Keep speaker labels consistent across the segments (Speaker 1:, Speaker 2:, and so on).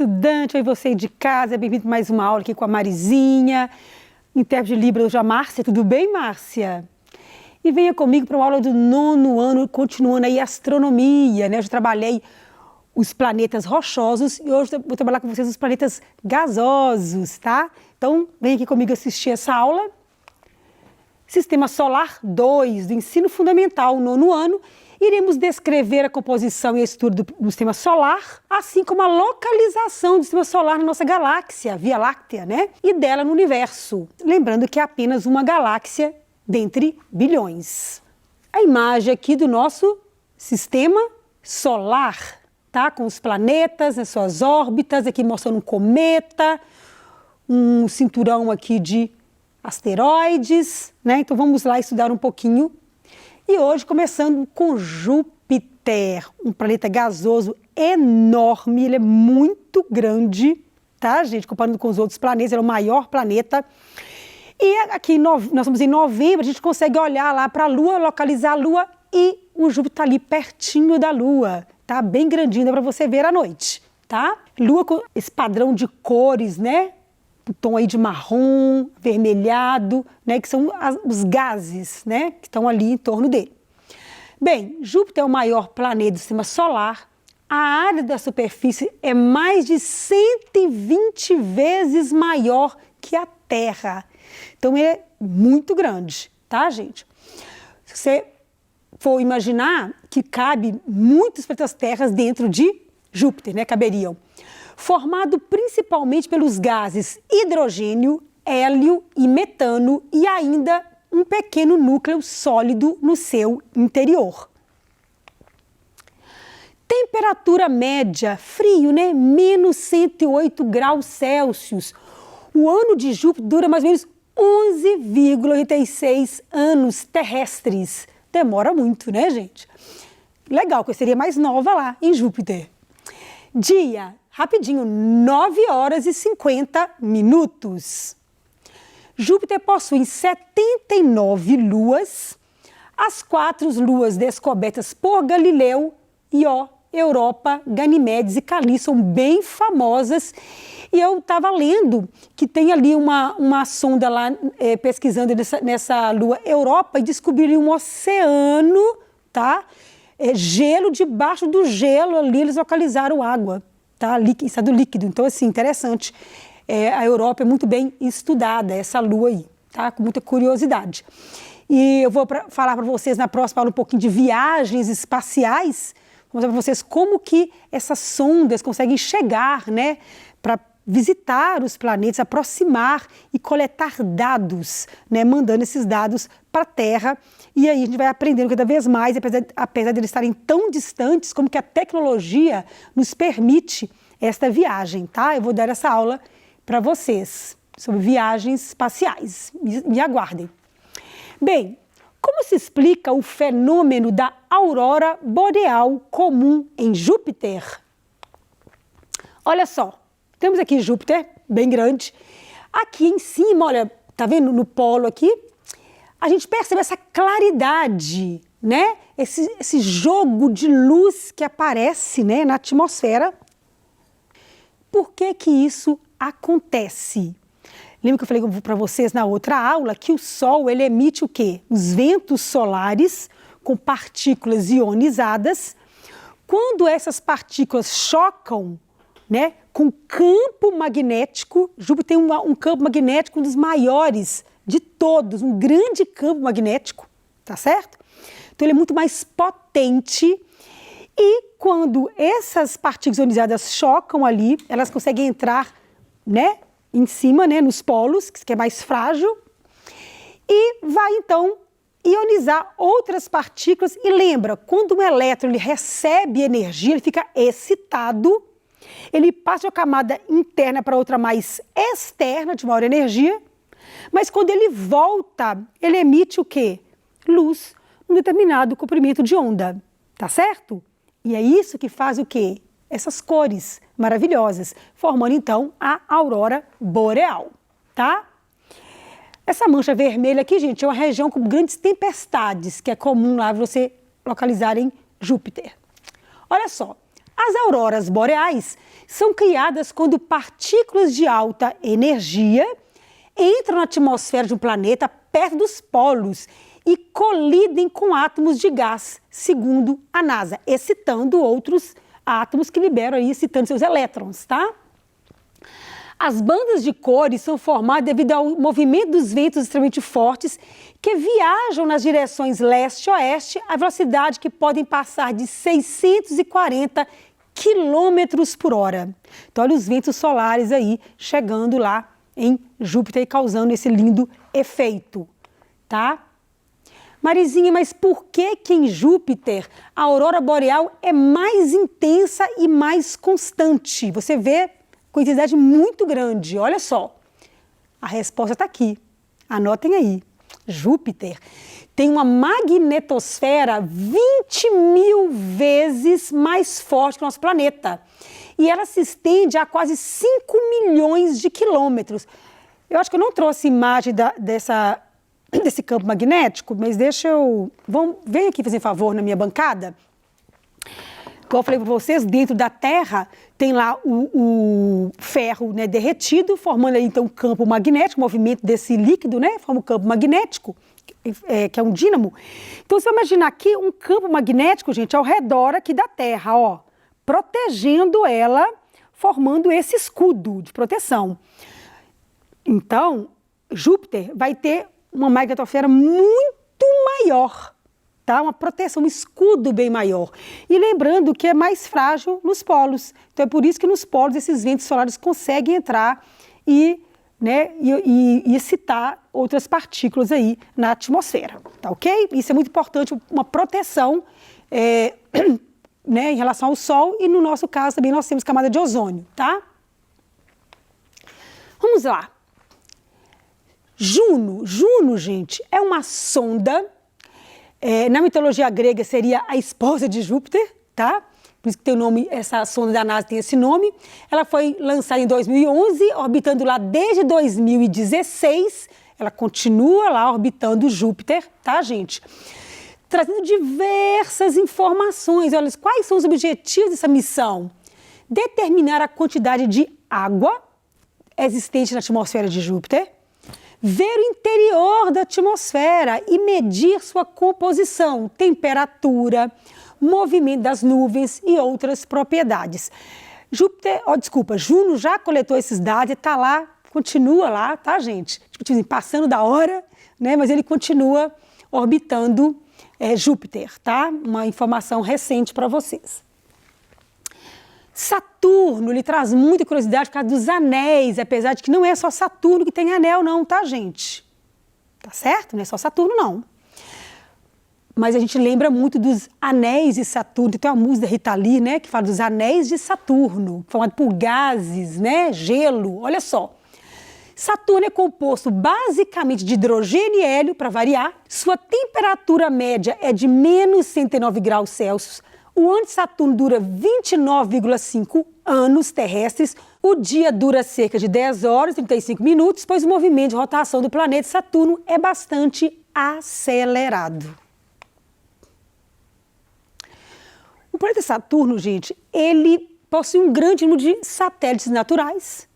Speaker 1: estudante, oi você aí de casa, bem-vindo a mais uma aula aqui com a Marizinha, intérprete de Libras, hoje a Márcia. Tudo bem, Márcia? E venha comigo para uma aula do 9º ano, continuando aí a astronomia, né? Eu já trabalhei os planetas rochosos e hoje eu vou trabalhar com vocês os planetas gasosos, tá? Então, vem aqui comigo assistir essa aula. Sistema Solar 2, do Ensino Fundamental, 9º ano. Iremos descrever a composição e a estrutura do Sistema Solar, assim como a localização do Sistema Solar na nossa galáxia, Via Láctea, né? E dela no universo. Lembrando que é apenas uma galáxia dentre bilhões. A imagem aqui do nosso Sistema Solar, tá? Com os planetas nas suas órbitas, aqui mostrando um cometa, um cinturão aqui de asteroides, né? Então vamos lá estudar um pouquinho. E hoje começando com Júpiter, um planeta gasoso enorme, ele é muito grande, tá, gente? Comparando com os outros planetas, ele é o maior planeta. E aqui nós estamos em novembro, a gente consegue olhar lá para a Lua, localizar a Lua e o Júpiter está ali pertinho da Lua, tá? Bem grandinho, dá para você ver à noite, tá? Lua com esse padrão de cores, né? O tom aí de marrom, vermelhado, né, que são os gases, né, que estão ali em torno dele. Bem, Júpiter é o maior planeta do Sistema Solar. A área da superfície é mais de 120 vezes maior que a Terra. Então, é muito grande, tá, gente? Se você for imaginar que cabe muitas planetas terras dentro de Júpiter, né, caberiam. Formado principalmente pelos gases hidrogênio, hélio e metano e ainda um pequeno núcleo sólido no seu interior. Temperatura média, frio, né? Menos 108 graus Celsius. O ano de Júpiter dura mais ou menos 11,86 anos terrestres. Demora muito, né, gente? Legal, que eu seria mais nova lá em Júpiter. Dia, rapidinho, 9 horas e 50 minutos. Júpiter possui 79 luas, as 4 luas descobertas por Galileu, Io, Europa, Ganimedes e Callisto são bem famosas. E eu estava lendo que tem ali uma sonda lá pesquisando nessa lua Europa e descobriram um oceano, tá? Gelo, debaixo do gelo ali eles localizaram água. Tá? Estado líquido, então assim, interessante. A Europa é muito bem estudada, essa lua aí, tá? Com muita curiosidade. E eu vou falar para vocês na próxima aula um pouquinho de viagens espaciais, vou mostrar para vocês como que essas sondas conseguem chegar, né, para visitar os planetas, aproximar e coletar dados, né, mandando esses dados para a Terra. E aí a gente vai aprendendo cada vez mais, apesar de eles estarem tão distantes, como que a tecnologia nos permite esta viagem, tá? Eu vou dar essa aula para vocês sobre viagens espaciais. Me aguardem. Bem, como se explica o fenômeno da aurora boreal comum em Júpiter? Olha só, temos aqui Júpiter, bem grande. Aqui em cima, olha, tá vendo no polo aqui? A gente percebe essa claridade, né? Esse jogo de luz que aparece, né, na atmosfera. Por que que isso acontece? Lembra que eu falei para vocês na outra aula que o Sol ele emite o quê? Os ventos solares com partículas ionizadas. Quando essas partículas chocam, né, com campo magnético, Júpiter tem um campo magnético um dos maiores de todos, um grande campo magnético, tá certo? Então ele é muito mais potente e quando essas partículas ionizadas chocam ali, elas conseguem entrar, né, em cima, né, nos polos, que é mais frágil, e vai então ionizar outras partículas. E lembra, quando um elétron ele recebe energia, ele fica excitado, ele passa de uma camada interna para outra mais externa, de maior energia, mas quando ele volta, ele emite o quê? Luz, um determinado comprimento de onda, tá certo? E é isso que faz o quê? Essas cores maravilhosas, formando então a aurora boreal, tá? Essa mancha vermelha aqui, gente, é uma região com grandes tempestades, que é comum lá você localizar em Júpiter. Olha só, As auroras boreais são criadas quando partículas de alta energia entram na atmosfera de um planeta perto dos polos e colidem com átomos de gás, segundo a NASA, excitando outros átomos que liberam aí, excitando seus elétrons, tá? As bandas de cores são formadas devido ao movimento dos ventos extremamente fortes que viajam nas direções leste e oeste a velocidade que podem passar de 640 quilômetros por hora. Então, olha os ventos solares aí chegando lá em Júpiter e causando esse lindo efeito, tá? Marizinha, mas por que em Júpiter a aurora boreal é mais intensa e mais constante? Você vê com intensidade muito grande, olha só. A resposta está aqui, anotem aí. Júpiter tem uma magnetosfera 20.000 vezes mais forte que o nosso planeta. E ela se estende a quase 5 milhões de quilômetros. Eu acho que eu não trouxe imagem desse campo magnético, mas deixa eu... Vem aqui fazer favor na minha bancada. Como eu falei para vocês, dentro da Terra tem lá o ferro, né, derretido, formando aí então um campo magnético, o movimento desse líquido, né, forma um campo magnético, que é um dínamo. Então você vai imaginar aqui um campo magnético, gente, ao redor aqui da Terra, ó, protegendo ela, formando esse escudo de proteção. Então, Júpiter vai ter uma magnetosfera muito maior, tá? Uma proteção, um escudo bem maior. E lembrando que é mais frágil nos polos. Então é por isso que nos polos esses ventos solares conseguem entrar e excitar outras partículas aí na atmosfera, tá ok? Isso é muito importante, uma proteção né, em relação ao Sol e no nosso caso também nós temos camada de ozônio, tá? Vamos lá. Juno, gente, é uma sonda, na mitologia grega seria a esposa de Júpiter, tá? Por isso que tem o nome, essa sonda da NASA tem esse nome. Ela foi lançada em 2011, orbitando lá desde 2016. Ela continua lá orbitando Júpiter, tá, gente? Trazendo diversas informações. Olha, quais são os objetivos dessa missão? Determinar a quantidade de água existente na atmosfera de Júpiter, ver o interior da atmosfera e medir sua composição, temperatura, movimento das nuvens e outras propriedades. Juno já coletou esses dados e está lá, continua lá, tá, gente? Tipo assim, passando da hora, né? Mas ele continua orbitando Júpiter, tá? Uma informação recente para vocês. Saturno, ele traz muita curiosidade por causa dos anéis, apesar de que não é só Saturno que tem anel não, tá, gente? Tá certo? Não é só Saturno, não. Mas a gente lembra muito dos anéis de Saturno. Tem uma música da Rita Lee, né, que fala dos anéis de Saturno, formado por gases, né, gelo, olha só. Saturno é composto basicamente de hidrogênio e hélio, para variar. Sua temperatura média é de menos 109 graus Celsius. O ano de Saturno dura 29,5 anos terrestres. O dia dura cerca de 10 horas e 35 minutos, pois o movimento de rotação do planeta Saturno é bastante acelerado. O planeta Saturno, gente, ele possui um grande número de satélites naturais.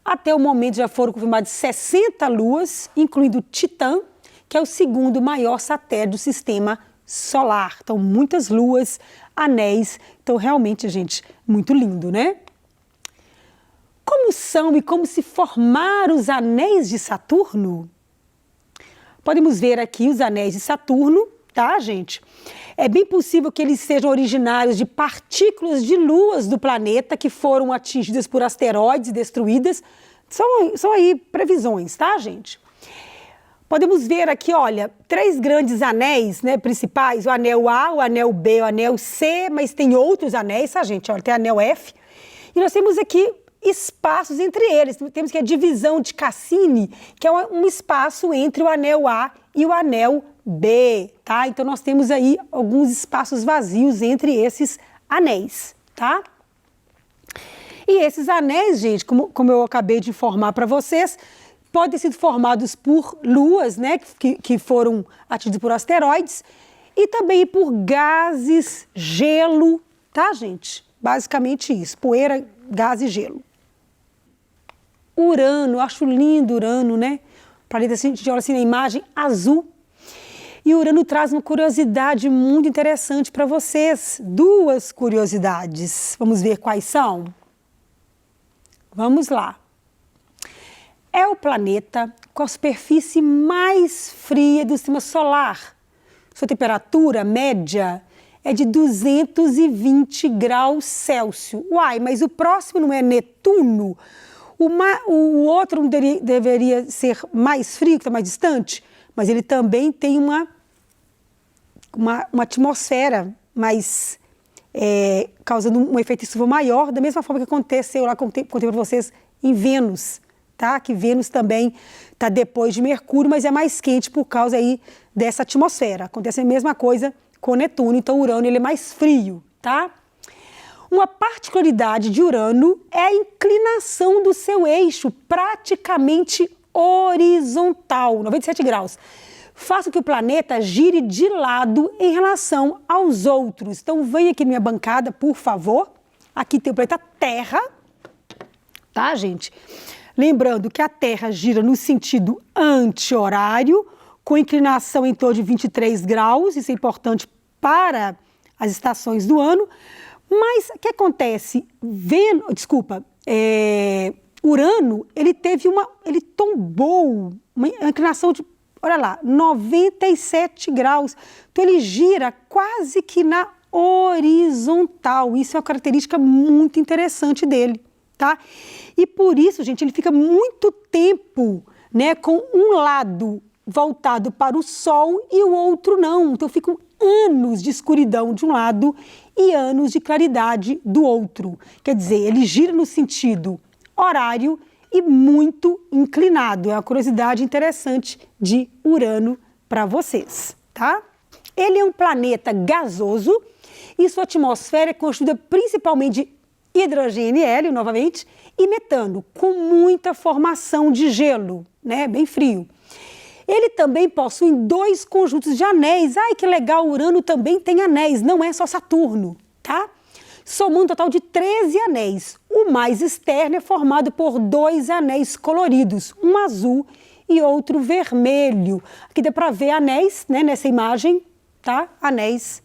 Speaker 1: Até o momento já foram confirmadas 60 luas, incluindo Titã, que é o segundo maior satélite do sistema solar. Então, muitas luas, anéis. Então, realmente, gente, muito lindo, né? Como são e como se formaram os anéis de Saturno? Podemos ver aqui os anéis de Saturno, tá, gente? É bem possível que eles sejam originários de partículas de luas do planeta que foram atingidas por asteroides e destruídas. São aí previsões, tá, gente? Podemos ver aqui, olha, 3 grandes anéis, né, principais, o anel A, o anel B, o anel C, mas tem outros anéis, tá, gente? Olha, tem o anel F. E nós temos aqui espaços entre eles. Temos que a divisão de Cassini, que é um espaço entre o anel A e o anel B, tá? Então, nós temos aí alguns espaços vazios entre esses anéis, tá? E esses anéis, gente, como eu acabei de informar para vocês, podem ter sido formados por luas, né, que foram atingidas por asteroides, e também por gases, gelo, tá, gente? basicamente isso, poeira, gás e gelo. Urano, acho lindo Urano, né? O planeta, assim, a gente olha assim na imagem, azul. E Urano traz uma curiosidade muito interessante para vocês. Duas curiosidades. Vamos ver quais são? Vamos lá. É o planeta com a superfície mais fria do sistema solar. Sua temperatura média é de 220 graus Celsius. Uai, mas o próximo não é Netuno? O outro não deveria ser mais frio, que está mais distante? Mas ele também tem uma atmosfera mais, causando um efeito estufa maior, da mesma forma que aconteceu lá, contei para vocês, em Vênus, tá? Que Vênus também está depois de Mercúrio, mas é mais quente por causa aí dessa atmosfera. Acontece a mesma coisa com Netuno, então Urano ele é mais frio, tá? Uma particularidade de Urano é a inclinação do seu eixo, praticamente horizontal, 97 graus. Faça que o planeta gire de lado em relação aos outros. Então, vem aqui na minha bancada, por favor. Aqui tem o planeta Terra, tá, gente? Lembrando que a Terra gira no sentido anti-horário, com inclinação em torno de 23 graus. Isso é importante para as estações do ano. Mas o que acontece? Urano, ele tombou uma inclinação de, olha lá, 97 graus. Então, ele gira quase que na horizontal. Isso é uma característica muito interessante dele, tá? E por isso, gente, ele fica muito tempo, né, com um lado voltado para o Sol e o outro não. Então, ficam anos de escuridão de um lado e anos de claridade do outro. Quer dizer, ele gira no sentido horário e muito inclinado. É uma curiosidade interessante de Urano para vocês, tá? Ele é um planeta gasoso e sua atmosfera é constituída principalmente de hidrogênio e hélio, novamente, e metano, com muita formação de gelo, né? Bem frio. Ele também possui 2 conjuntos de anéis. Ai, que legal, Urano também tem anéis, não é só Saturno, tá? Somando um total de 13 anéis. O mais externo é formado por 2 anéis coloridos, um azul e outro vermelho. Aqui dá para ver anéis, né, nessa imagem, tá? Anéis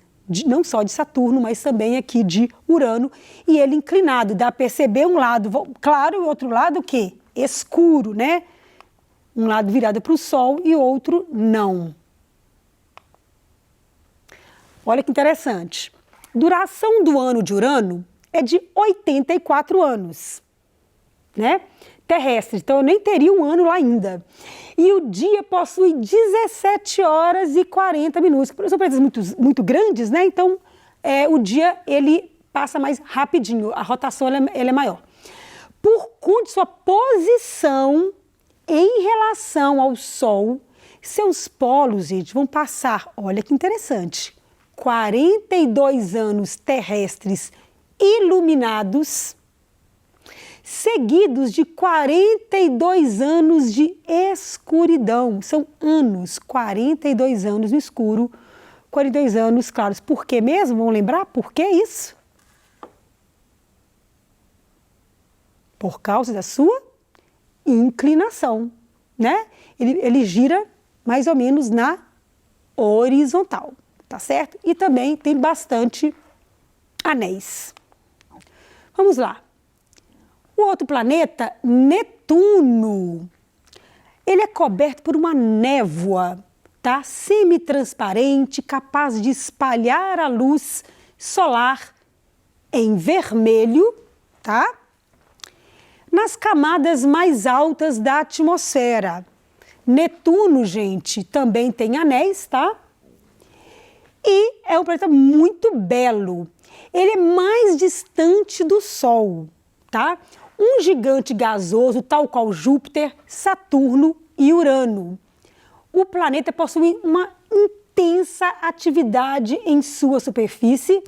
Speaker 1: não só de Saturno, mas também aqui de Urano. E ele inclinado, dá para perceber um lado claro e o outro lado o quê? Escuro, né? Um lado virado para o Sol e outro não. Olha que interessante. Duração do ano de Urano é de 84 anos, né? Terrestre, então eu nem teria um ano lá ainda. E o dia possui 17 horas e 40 minutos. São planetas muito grandes, né? Então o dia ele passa mais rapidinho, a rotação ela é maior. Por conta de sua posição em relação ao Sol, seus polos, gente, vão passar, olha que interessante, 42 anos terrestres iluminados, seguidos de 42 anos de escuridão. São anos, 42 anos no escuro, 42 anos claros. Por que mesmo? Vamos lembrar? Por que isso? Por causa da sua inclinação, né? Ele gira mais ou menos na horizontal, tá certo? E também tem bastante anéis. Vamos lá. O outro planeta, Netuno, ele é coberto por uma névoa, tá? Semi-transparente, capaz de espalhar a luz solar em vermelho, tá? Nas camadas mais altas da atmosfera. Netuno, gente, também tem anéis, tá? E é um planeta muito belo. Ele é mais distante do Sol, tá? Um gigante gasoso, tal qual Júpiter, Saturno e Urano. O planeta possui uma intensa atividade em sua superfície,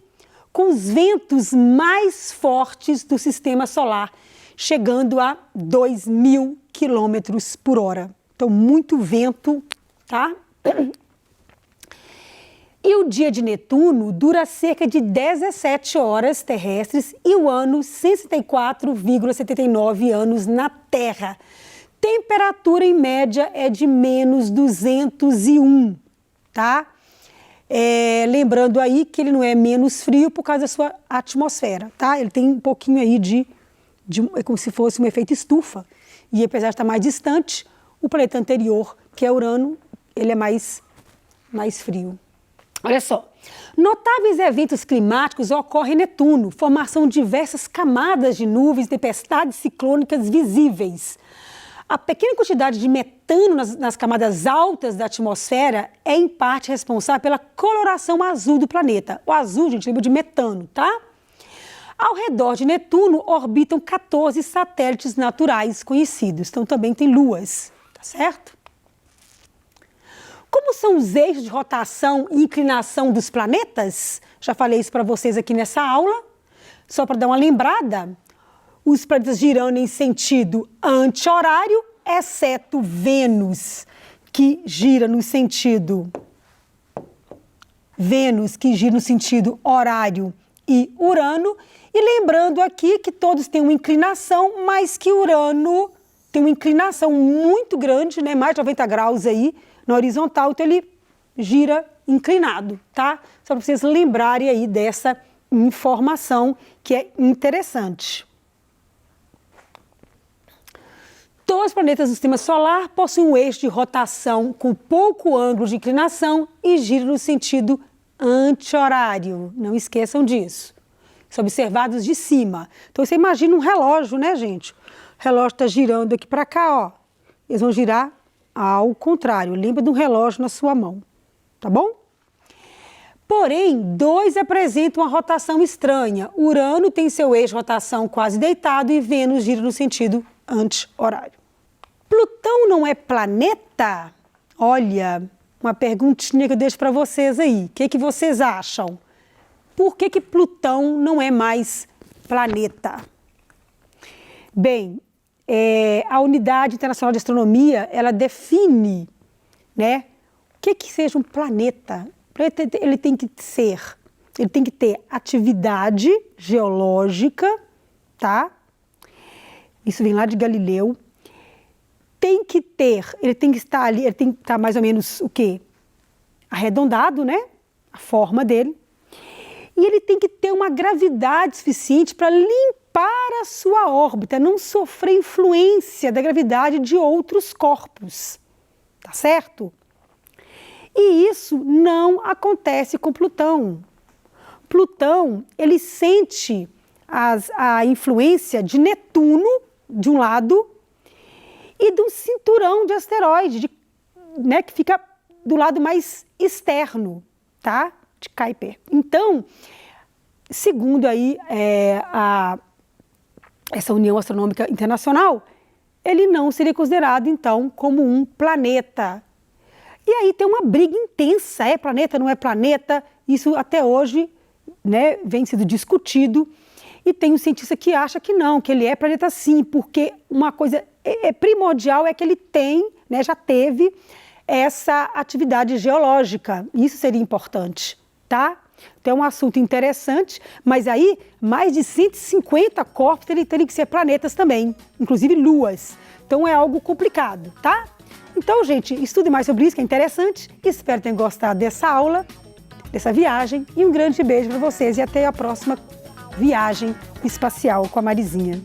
Speaker 1: com os ventos mais fortes do sistema solar, chegando a 2.000 quilômetros por hora. Então, muito vento, tá? E o dia de Netuno dura cerca de 17 horas terrestres e o ano 64,79 anos na Terra. Temperatura em média é de menos 201, tá? Lembrando aí que ele não é menos frio por causa da sua atmosfera, tá? Ele tem um pouquinho aí é como se fosse um efeito estufa. E apesar de estar mais distante, o planeta anterior, que é Urano, ele é mais frio. Olha só, notáveis eventos climáticos ocorrem em Netuno, formação de diversas camadas de nuvens, tempestades ciclônicas visíveis. A pequena quantidade de metano nas camadas altas da atmosfera é, em parte, responsável pela coloração azul do planeta. O azul, gente, lembra de metano, tá? Ao redor de Netuno orbitam 14 satélites naturais conhecidos. Então, também tem luas, tá certo? Como são os eixos de rotação e inclinação dos planetas? Já falei isso para vocês aqui nessa aula. Só para dar uma lembrada, os planetas girando em sentido anti-horário, exceto Vênus, que gira no sentido horário, e Urano. E lembrando aqui que todos têm uma inclinação, mas que Urano tem uma inclinação muito grande, né, mais de 90 graus aí, na horizontal, então ele gira inclinado, tá? Só para vocês lembrarem aí dessa informação que é interessante. Todos os planetas do sistema solar possuem um eixo de rotação com pouco ângulo de inclinação e giram no sentido anti-horário. Não esqueçam disso. São observados de cima. Então você imagina um relógio, né, gente? O relógio está girando aqui para cá, ó. Eles vão girar ao contrário. Lembra de um relógio na sua mão, tá bom? Porém, dois apresentam uma rotação estranha. Urano tem seu eixo de rotação quase deitado e Vênus gira no sentido anti-horário. Plutão não é planeta? Olha, uma perguntinha que eu deixo para vocês aí. O que vocês acham? Por que Plutão não é mais planeta? Bem, a Unidade Internacional de Astronomia, ela define, né, o que seja um planeta. O planeta, ele tem que ter atividade geológica, tá? Isso vem lá de Galileu. Ele tem que estar ali, ele tem que estar mais ou menos o quê? Arredondado, né? A forma dele. E ele tem que ter uma gravidade suficiente para limpar a sua órbita, não sofrer influência da gravidade de outros corpos, tá certo? E isso não acontece com Plutão. Plutão, ele sente a influência de Netuno, de um lado, e de um cinturão de asteroide, né, que fica do lado mais externo, tá? De Kuiper. Então, segundo aí essa União Astronômica Internacional, ele não seria considerado, então, como um planeta. E aí tem uma briga intensa, é planeta, não é planeta, isso até hoje, né, vem sendo discutido, e tem um cientista que acha que não, que ele é planeta sim, porque uma coisa primordial é que ele tem, né, já teve essa atividade geológica, isso seria importante, tá? Então é um assunto interessante, mas aí mais de 150 corpos teriam que ser planetas também, inclusive luas, então é algo complicado, tá? Então, gente, estude mais sobre isso, que é interessante. Espero que tenham gostado dessa aula, dessa viagem. E um grande beijo para vocês e até a próxima viagem espacial com a Marizinha.